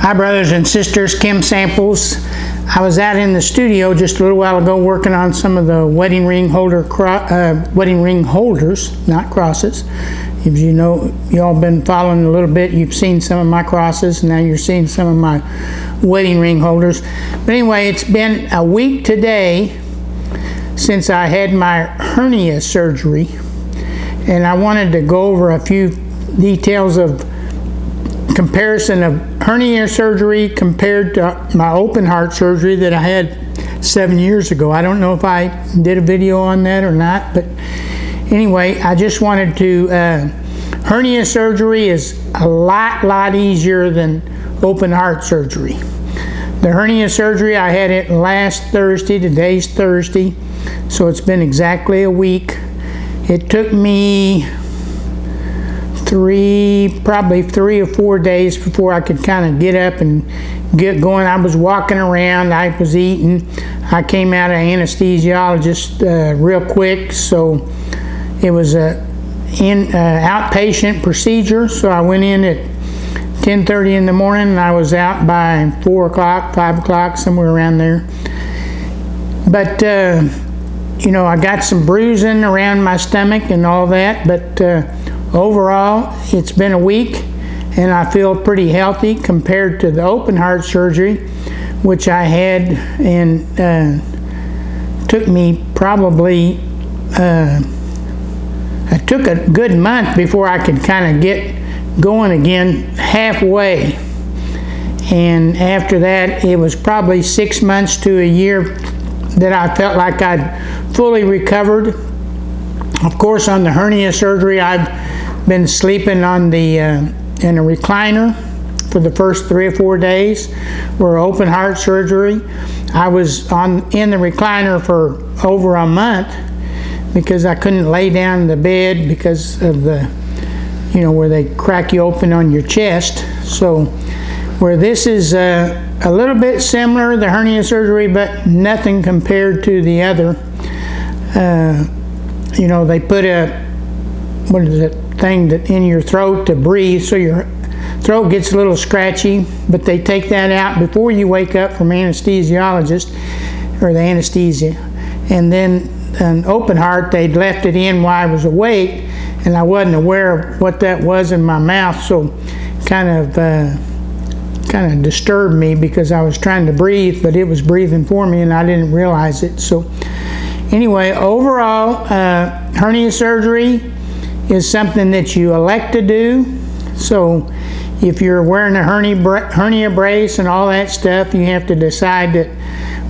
Hi brothers and sisters, Kim Samples. I was out in the studio just a little while ago working on some of the wedding ring holders, not crosses. As you know, you all been following a little bit, you've seen some of my crosses, and now you're seeing some of my wedding ring holders. But anyway, it's been a week today since I had my hernia surgery, and I wanted to go over a few details of comparison of hernia surgery compared to my open heart surgery that I had 7 years ago. I don't know if I did a video on that or not, but anyway, I just wanted to, hernia surgery is a lot easier than open heart surgery. The hernia surgery, I had it last Thursday, today's Thursday, so it's been exactly a week. It took me probably three or 4 days before I could kind of get up and get going. I was walking around, I was eating. I came out of anesthesiologist real quick, so it was a outpatient procedure. So I went in at 10:30 in the morning and I was out by 4 o'clock, 5 o'clock, somewhere around there. But you know, I got some bruising around my stomach and all that, but overall, it's been a week and I feel pretty healthy compared to the open heart surgery, which I had and took me probably, it took a good month before I could kind of get going again halfway. And after that, it was probably 6 months to a year that I felt like I'd fully recovered. Of course, on the hernia surgery, I've been sleeping on the in a recliner for the first 3 or 4 days. Where open heart surgery, I was in the recliner for over a month because I couldn't lay down in the bed because of the, you know, where they crack you open on your chest. So where this is a little bit similar, the hernia surgery, but nothing compared to the other. You know, they put what is it, thing that in your throat to breathe, so your throat gets a little scratchy, but they take that out before you wake up from anesthesiologist, or the anesthesia. And then an open heart, they'd left it in while I was awake, and I wasn't aware of what that was in my mouth, so kind of disturbed me because I was trying to breathe, but it was breathing for me and I didn't realize it. So anyway, overall, hernia surgery is something that you elect to do. So if you're wearing a hernia brace and all that stuff, you have to decide that,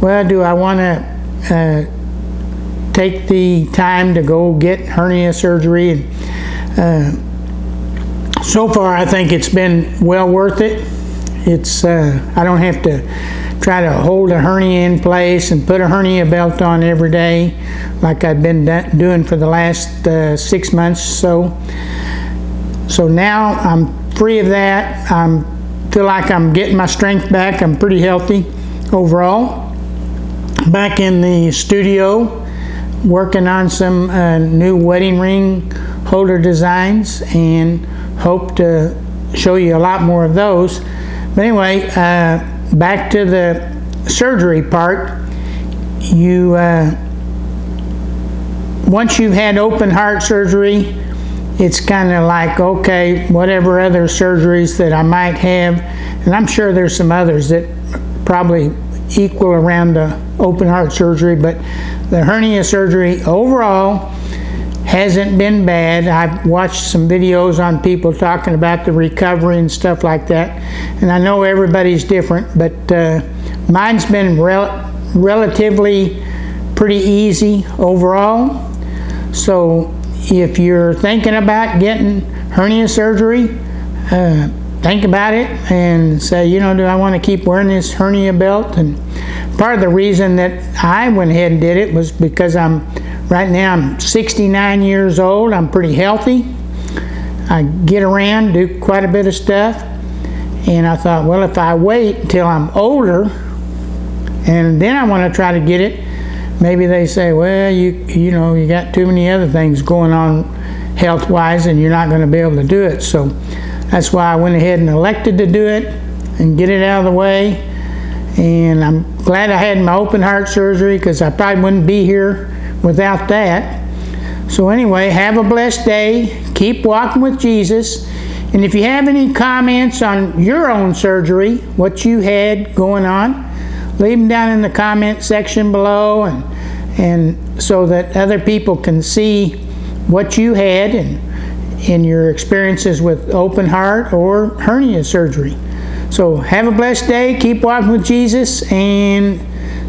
well, do I want to take the time to go get hernia surgery? And so far, I think it's been well worth it. It's I don't have to try to hold a hernia in place and put a hernia belt on every day like I've been doing for the last 6 months. So now I'm free of that. I feel like I'm getting my strength back. I'm pretty healthy overall. Back in the studio working on some new wedding ring holder designs, and hope to show you a lot more of those. But anyway, back to the surgery part. You once you've had open heart surgery, it's kind of like, okay, whatever other surgeries that I might have, and I'm sure there's some others that probably equal around the open heart surgery, but the hernia surgery overall hasn't been bad. I've watched some videos on people talking about the recovery and stuff like that, and I know everybody's different, but mine's been relatively pretty easy overall. So if you're thinking about getting hernia surgery, think about it and say, you know, do I want to keep wearing this hernia belt? And part of the reason that I went ahead and did it was because right now I'm 69 years old. I'm pretty healthy. I get around, do quite a bit of stuff. And I thought, well, if I wait until I'm older and then I want to try to get it, maybe they say, well, you know, you got too many other things going on health-wise and you're not going to be able to do it. So that's why I went ahead and elected to do it. and get it out of the way. And I'm glad I had my open heart surgery, because I probably wouldn't be here without that. So anyway, have a blessed day. Keep walking with Jesus. And if you have any comments on your own surgery, what you had going on, leave them down in the comment section below, and so that other people can see what you had and in your experiences with open heart or hernia surgery. So have a blessed day. Keep walking with Jesus, and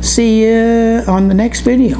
see you on the next video.